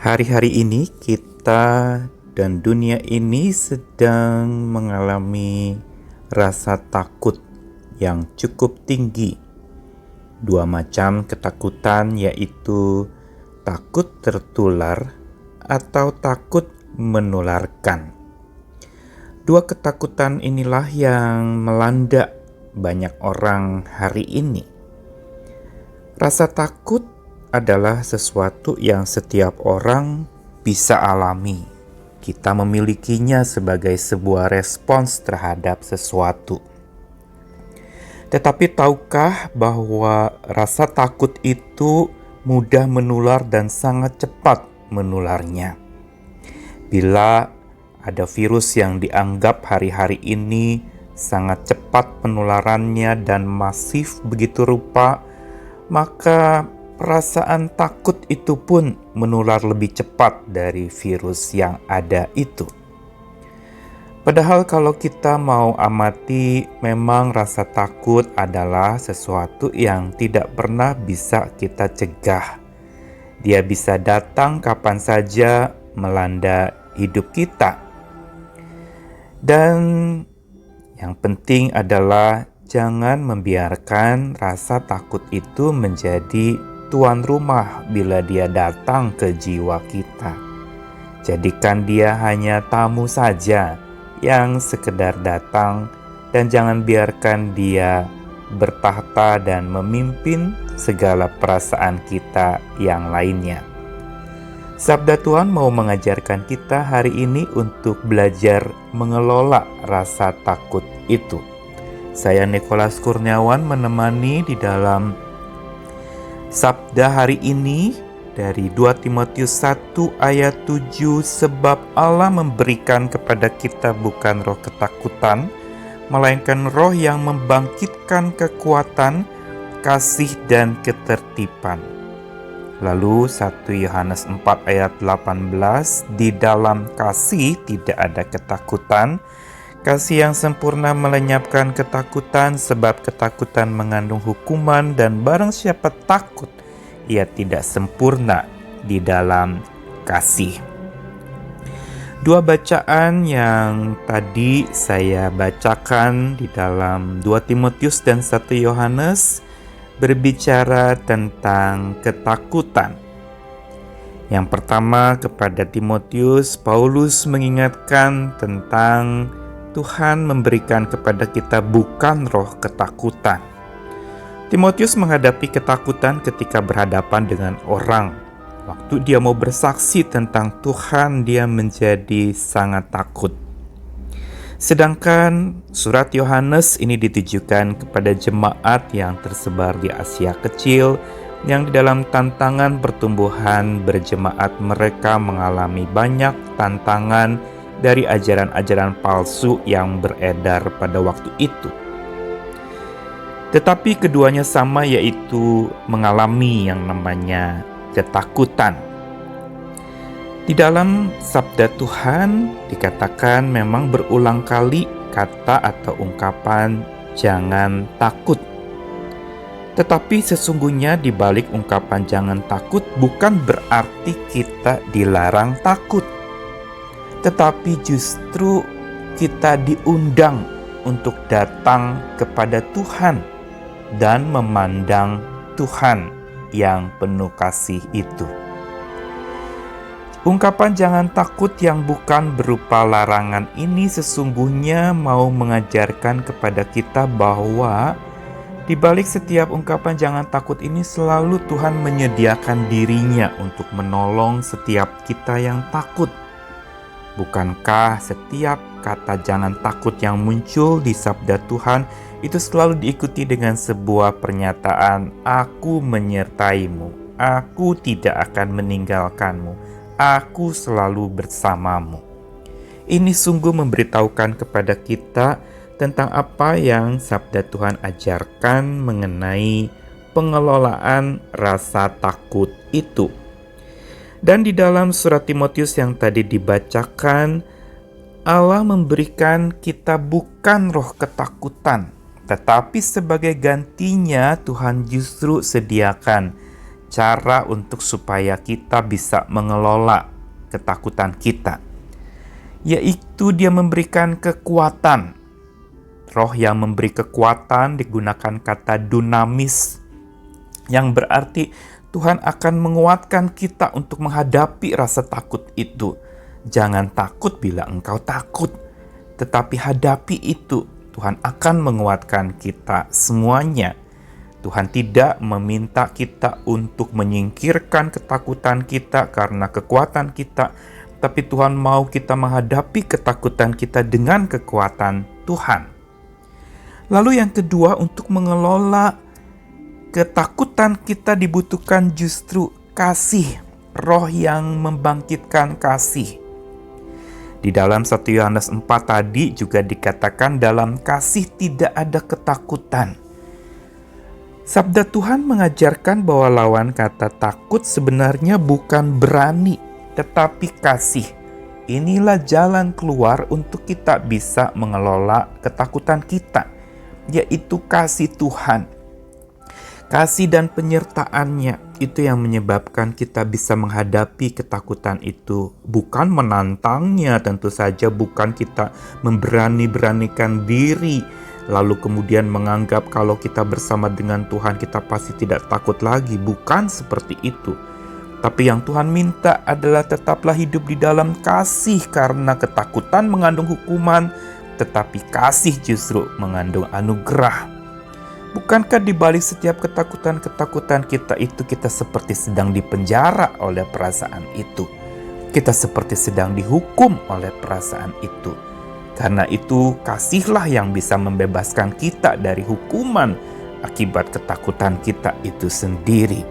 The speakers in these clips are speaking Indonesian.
Hari-hari ini kita dan dunia ini sedang mengalami rasa takut yang cukup tinggi. Dua macam ketakutan, yaitu takut tertular atau takut menularkan. Dua ketakutan inilah yang melanda banyak orang hari ini. Rasa takut adalah sesuatu yang setiap orang bisa alami. Kita memilikinya sebagai sebuah respons terhadap sesuatu. Tetapi tahukah bahwa rasa takut itu mudah menular dan sangat cepat menularnya? Bila ada virus yang dianggap hari-hari ini sangat cepat penularannya dan masif begitu rupa, maka perasaan takut itu pun menular lebih cepat dari virus yang ada itu. Padahal kalau kita mau amati, memang rasa takut adalah sesuatu yang tidak pernah bisa kita cegah. Dia bisa datang kapan saja melanda hidup kita. Dan yang penting adalah jangan membiarkan rasa takut itu menjadi tuan rumah bila dia datang ke jiwa kita. Jadikan dia hanya tamu saja yang sekedar datang, dan jangan biarkan dia bertahta dan memimpin segala perasaan kita yang lainnya. Sabda Tuhan mau mengajarkan kita hari ini untuk belajar mengelola rasa takut itu. Saya Nikolas Kurniawan menemani di dalam Sabda hari ini dari 2 Timotius 1 ayat 7, sebab Allah memberikan kepada kita bukan roh ketakutan, melainkan roh yang membangkitkan kekuatan, kasih dan ketertiban. Lalu 1 Yohanes 4 ayat 18, di dalam kasih tidak ada ketakutan. Kasih yang sempurna melenyapkan ketakutan, sebab ketakutan mengandung hukuman, dan barang siapa takut, ia tidak sempurna di dalam kasih. Dua bacaan yang tadi saya bacakan di dalam 2 Timotius dan 1 Yohanes berbicara tentang ketakutan. Yang pertama, kepada Timotius, Paulus mengingatkan tentang Tuhan memberikan kepada kita bukan roh ketakutan. Timotius menghadapi ketakutan ketika berhadapan dengan orang. Waktu dia mau bersaksi tentang Tuhan, dia menjadi sangat takut. Sedangkan surat Yohanes ini ditujukan kepada jemaat yang tersebar di Asia Kecil, yang di dalam tantangan pertumbuhan berjemaat mereka mengalami banyak tantangan dari ajaran-ajaran palsu yang beredar pada waktu itu. Tetapi keduanya sama, yaitu mengalami yang namanya ketakutan. Di dalam sabda Tuhan dikatakan memang berulang kali kata atau ungkapan jangan takut. Tetapi sesungguhnya di balik ungkapan jangan takut bukan berarti kita dilarang takut. Tetapi justru kita diundang untuk datang kepada Tuhan dan memandang Tuhan yang penuh kasih itu. Ungkapan jangan takut yang bukan berupa larangan ini sesungguhnya mau mengajarkan kepada kita bahwa di balik setiap ungkapan jangan takut ini selalu Tuhan menyediakan dirinya untuk menolong setiap kita yang takut. Bukankah setiap kata jangan takut yang muncul di sabda Tuhan itu selalu diikuti dengan sebuah pernyataan, aku menyertaimu, aku tidak akan meninggalkanmu, aku selalu bersamamu. Ini sungguh memberitahukan kepada kita tentang apa yang sabda Tuhan ajarkan mengenai pengelolaan rasa takut itu. Dan di dalam surat Timotius yang tadi dibacakan, Allah memberikan kita bukan roh ketakutan, tetapi sebagai gantinya Tuhan justru sediakan cara untuk supaya kita bisa mengelola ketakutan kita, yaitu Dia memberikan kekuatan. Roh yang memberi kekuatan digunakan kata dunamis, yang berarti Tuhan akan menguatkan kita untuk menghadapi rasa takut itu. Jangan takut bila engkau takut, tetapi hadapi itu. Tuhan akan menguatkan kita semuanya. Tuhan tidak meminta kita untuk menyingkirkan ketakutan kita karena kekuatan kita, tapi Tuhan mau kita menghadapi ketakutan kita dengan kekuatan Tuhan. Lalu yang kedua, untuk mengelola ketakutan kita dibutuhkan justru kasih, roh yang membangkitkan kasih. Di dalam 1 Yohanes 4 tadi juga dikatakan dalam kasih tidak ada ketakutan. Sabda Tuhan mengajarkan bahwa lawan kata takut sebenarnya bukan berani, tetapi kasih. Inilah jalan keluar untuk kita bisa mengelola ketakutan kita, yaitu kasih Tuhan. Kasih dan penyertaannya itu yang menyebabkan kita bisa menghadapi ketakutan itu. Bukan menantangnya, tentu saja bukan kita memberani-beranikan diri, lalu kemudian menganggap kalau kita bersama dengan Tuhan kita pasti tidak takut lagi. Bukan seperti itu. Tapi yang Tuhan minta adalah tetaplah hidup di dalam kasih, karena ketakutan mengandung hukuman, tetapi kasih justru mengandung anugerah. Bukankah di balik setiap ketakutan-ketakutan kita itu, kita seperti sedang dipenjara oleh perasaan itu. Kita seperti sedang dihukum oleh perasaan itu. Karena itu, kasihlah yang bisa membebaskan kita dari hukuman akibat ketakutan kita itu sendiri.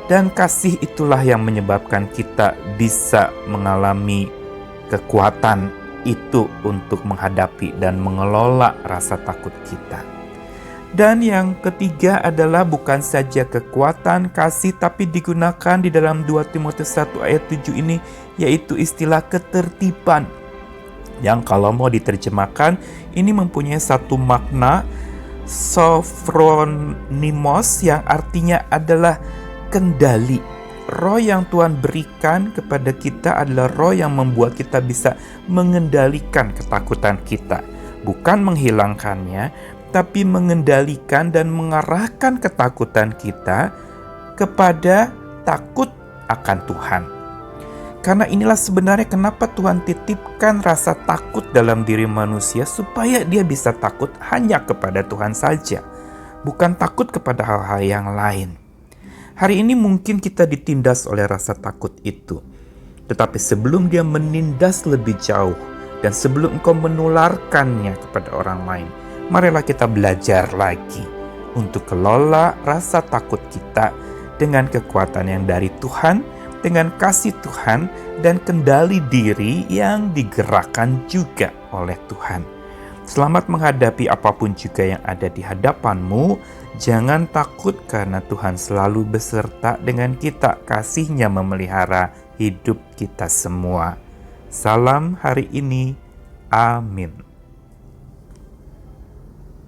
Dan kasih itulah yang menyebabkan kita bisa mengalami kekuatan itu untuk menghadapi dan mengelola rasa takut kita. Dan yang ketiga adalah bukan saja kekuatan kasih, tapi digunakan di dalam 2 Timotius 1 ayat 7 ini, yaitu istilah ketertiban. Yang kalau mau diterjemahkan, ini mempunyai satu makna sophronimos, yang artinya adalah kendali. Roh yang Tuhan berikan kepada kita adalah roh yang membuat kita bisa mengendalikan ketakutan kita. Bukan menghilangkannya, tapi mengendalikan dan mengarahkan ketakutan kita kepada takut akan Tuhan. Karena inilah sebenarnya kenapa Tuhan titipkan rasa takut dalam diri manusia, supaya dia bisa takut hanya kepada Tuhan saja, bukan takut kepada hal-hal yang lain. Hari ini mungkin kita ditindas oleh rasa takut itu, tetapi sebelum dia menindas lebih jauh dan sebelum engkau menularkannya kepada orang lain, marilah kita belajar lagi untuk kelola rasa takut kita dengan kekuatan yang dari Tuhan, dengan kasih Tuhan, dan kendali diri yang digerakkan juga oleh Tuhan. Selamat menghadapi apapun juga yang ada di hadapanmu. Jangan takut, karena Tuhan selalu beserta dengan kita. Kasih-Nya memelihara hidup kita semua. Salam hari ini. Amin.